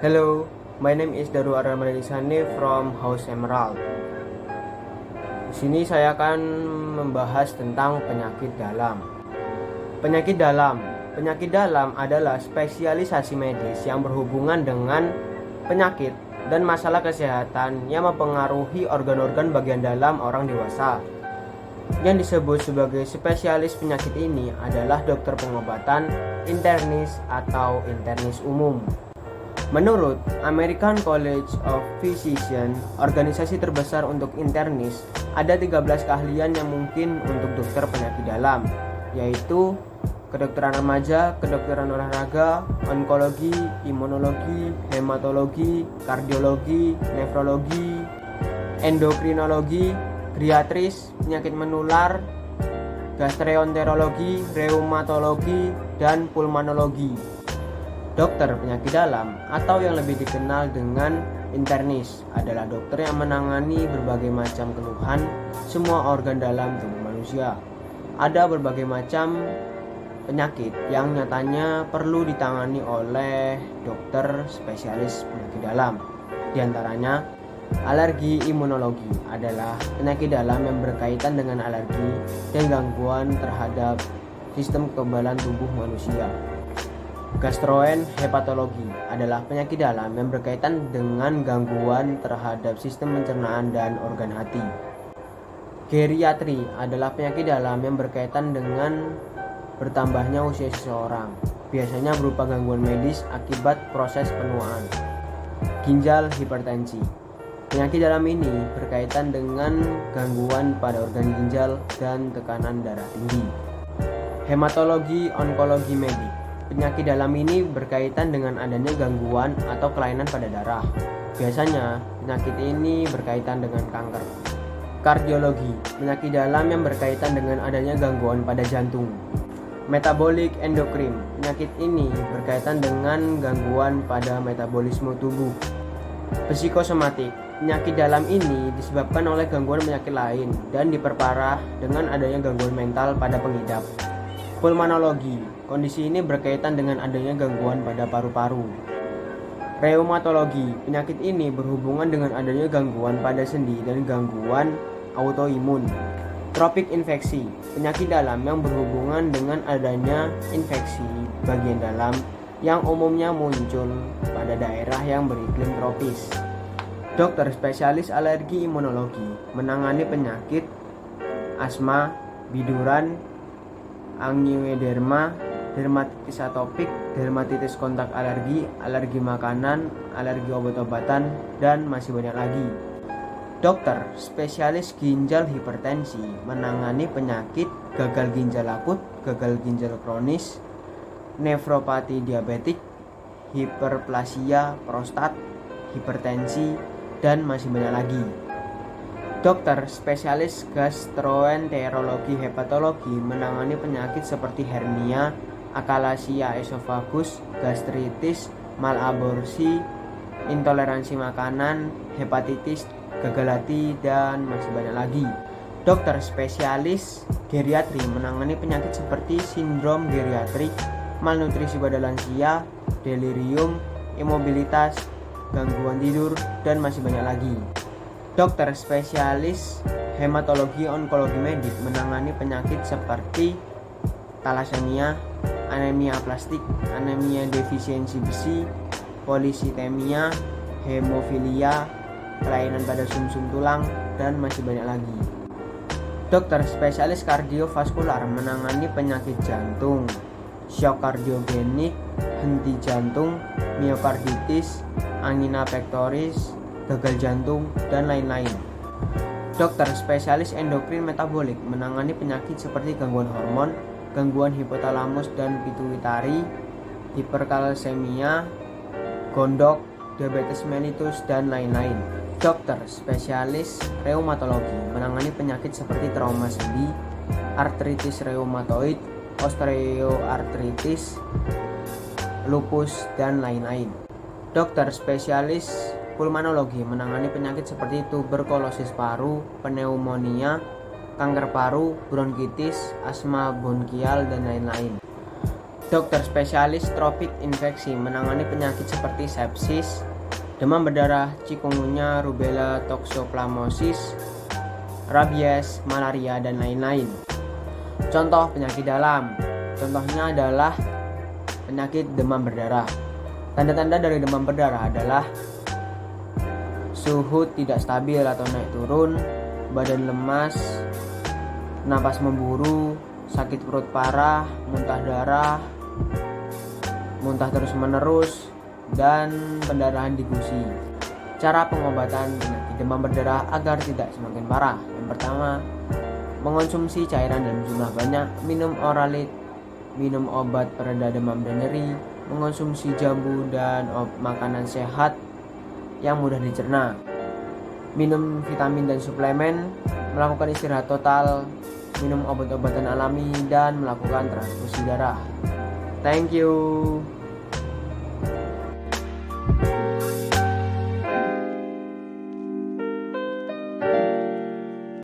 Hello, my name is Daru Aramanisani from House Emerald. Di sini saya akan membahas tentang penyakit dalam. Penyakit dalam adalah spesialisasi medis yang berhubungan dengan penyakit dan masalah kesehatan yang mempengaruhi organ-organ bagian dalam orang dewasa. Yang disebut sebagai spesialis penyakit ini adalah dokter pengobatan, internis atau internis umum. Menurut American College of Physicians, organisasi terbesar untuk internis, ada 13 keahlian yang mungkin untuk dokter penyakit dalam, yaitu kedokteran remaja, kedokteran olahraga, onkologi, imunologi, hematologi, kardiologi, nefrologi, endokrinologi, geriatris, penyakit menular, gastroenterologi, reumatologi, dan pulmonologi. Dokter penyakit dalam atau yang lebih dikenal dengan internis adalah dokter yang menangani berbagai macam keluhan semua organ dalam tubuh manusia. Ada berbagai macam penyakit yang nyatanya perlu ditangani oleh dokter spesialis penyakit dalam. Di antaranya alergi imunologi adalah penyakit dalam yang berkaitan dengan alergi dan gangguan terhadap sistem kekebalan tubuh manusia. Gastroenterologi adalah penyakit dalam yang berkaitan dengan gangguan terhadap sistem pencernaan dan organ hati. Geriatri adalah penyakit dalam yang berkaitan dengan bertambahnya usia seseorang, biasanya berupa gangguan medis akibat proses penuaan. Ginjal hipertensi. Penyakit dalam ini berkaitan dengan gangguan pada organ ginjal dan tekanan darah tinggi. Hematologi onkologi medik. Penyakit dalam ini berkaitan dengan adanya gangguan atau kelainan pada darah. Biasanya penyakit ini berkaitan dengan kanker. Kardiologi. Penyakit dalam yang berkaitan dengan adanya gangguan pada jantung. Metabolik endokrin. Penyakit ini berkaitan dengan gangguan pada metabolisme tubuh. Psikosomatik. Penyakit dalam ini disebabkan oleh gangguan penyakit lain dan diperparah dengan adanya gangguan mental pada pengidap. Pulmonologi. Kondisi ini berkaitan dengan adanya gangguan pada paru-paru. Reumatologi. Penyakit ini berhubungan dengan adanya gangguan pada sendi dan gangguan autoimun. Tropik infeksi. Penyakit dalam yang berhubungan dengan adanya infeksi bagian dalam yang umumnya muncul pada daerah yang beriklim tropis. Dokter spesialis alergi imunologi menangani penyakit asma, biduran, angioederma, dermatitis atopik, dermatitis kontak alergi, alergi makanan, alergi obat-obatan, dan masih banyak lagi. Dokter spesialis ginjal hipertensi menangani penyakit gagal ginjal akut, gagal ginjal kronis, nefropati diabetik, hiperplasia prostat, hipertensi, dan masih banyak lagi. Dokter spesialis gastroenterologi hepatologi menangani penyakit seperti hernia, akalasia esofagus, gastritis, malaborsi, intoleransi makanan, hepatitis, gagal hati, dan masih banyak lagi. Dokter spesialis geriatri menangani penyakit seperti sindrom geriatrik, malnutrisi pada lansia, delirium, imobilitas, gangguan tidur, dan masih banyak lagi. Dokter spesialis hematologi onkologi medik menangani penyakit seperti talasemia, anemia aplastik, anemia defisiensi besi, polisitemia, hemofilia, kelainan pada sumsum tulang, dan masih banyak lagi. Dokter spesialis kardiovaskular menangani penyakit jantung, shock kardiogenik, henti jantung, miokarditis, angina pectoris, gagal jantung, dan lain-lain. Dokter spesialis endokrin metabolik menangani penyakit seperti gangguan hormon, gangguan hipotalamus dan pituitari, hiperkalsemia, gondok, diabetes mellitus, dan lain-lain. Dokter spesialis reumatologi menangani penyakit seperti trauma sendi, artritis reumatoid, osteoartritis, lupus, dan lain-lain. Dokter spesialis pulmonologi menangani penyakit seperti tuberkulosis paru, pneumonia, kanker paru, bronkitis, asma bronkial, dan lain-lain. Dokter spesialis tropik infeksi menangani penyakit seperti sepsis, demam berdarah, chikungunya, rubella, toxoplasmosis, rabies, malaria, dan lain-lain. Contoh penyakit dalam. Contohnya adalah penyakit demam berdarah. Tanda-tanda dari demam berdarah adalah suhu tidak stabil atau naik turun, badan lemas, napas memburu, sakit perut parah, muntah darah, muntah terus-menerus, dan pendarahan di gusi. Cara pengobatan penyakit demam berdarah agar tidak semakin parah. Yang pertama, mengonsumsi cairan dalam jumlah banyak, minum oralit, minum obat pereda demam dan nyeri, mengonsumsi jambu dan makanan sehat yang mudah dicerna, minum vitamin dan suplemen, melakukan istirahat total, minum obat-obatan alami, dan melakukan transfusi darah. Thank you.